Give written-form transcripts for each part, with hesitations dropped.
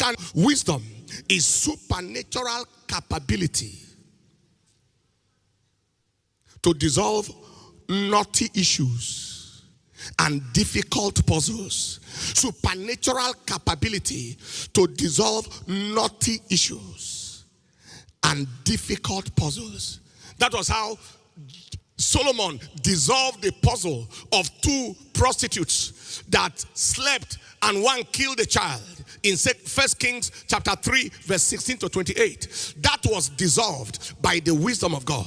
understand wisdom is supernatural capability to dissolve knotty issues and difficult puzzles. Supernatural capability to dissolve knotty issues and difficult puzzles. That was how Solomon dissolved the puzzle of two prostitutes that slept and one killed a child in 1 Kings chapter 3 verse 16 to 28. That was dissolved by the wisdom of God.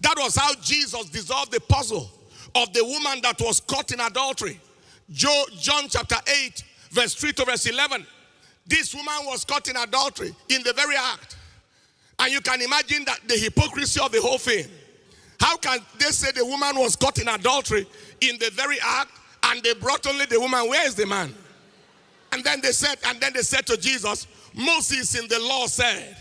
That was how Jesus dissolved the puzzle of the woman that was caught in adultery. John chapter 8 verse 3 to verse 11. This woman was caught in adultery in the very act. And you can imagine that the hypocrisy of the whole thing. How can they say the woman was caught in adultery in the very act and they brought only the woman? Where is the man? And then they said to Jesus, Moses in the law said,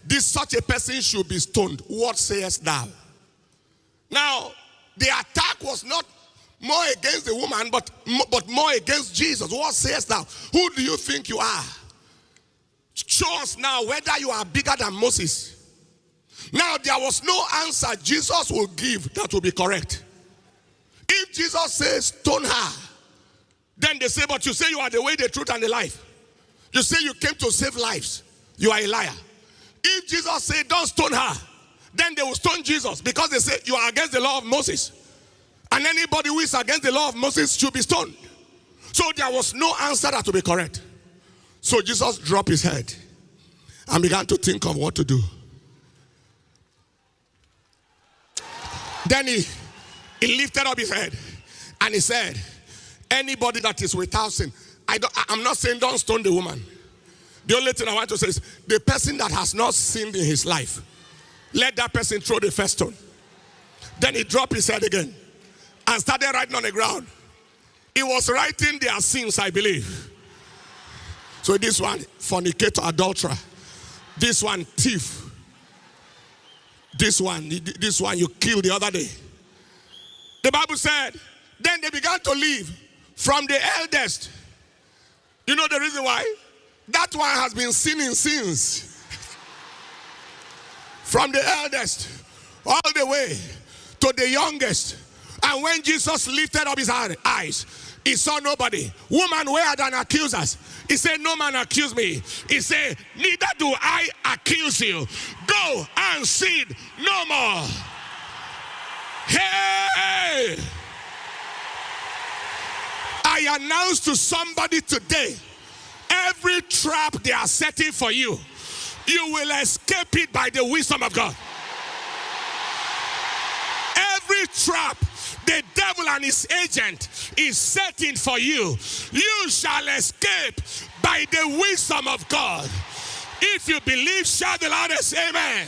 this such a person should be stoned. What sayest thou? Now, the attack was not more against the woman, but more against Jesus. What sayest thou? Who do you think you are? Show us now whether you are bigger than Moses. Now, there was no answer Jesus will give that will be correct. If Jesus says, stone her, then they say, but you say you are the way, the truth, and the life. You say you came to save lives. You are a liar. If Jesus said, don't stone her, then they will stone Jesus because they say you are against the law of Moses. And anybody who is against the law of Moses should be stoned. So there was no answer that will be correct. So Jesus dropped his head and began to think of what to do. Then he lifted up his head and he said, anybody that is without sin, I'm not saying don't stone the woman. The only thing I want to say is the person that has not sinned in his life, let that person throw the first stone. Then he dropped his head again and started writing on the ground. He was writing their sins, I believe. So this one, fornicator, adulterer. This one, thief. This one you killed the other day. The Bible said, then they began to leave from the eldest. You know the reason why? That one has been sinning since. From the eldest all the way to the youngest. And when Jesus lifted up his eyes, he saw nobody. Woman, where are the accusers? He said, no man accuse me. He said, neither do I accuse you. Go and sin no more. Hey! I announce to somebody today, every trap they are setting for you, you will escape it by the wisdom of God. Every trap the devil and his agent is setting for you, you shall escape by the wisdom of God. If you believe, shout the loudest, amen.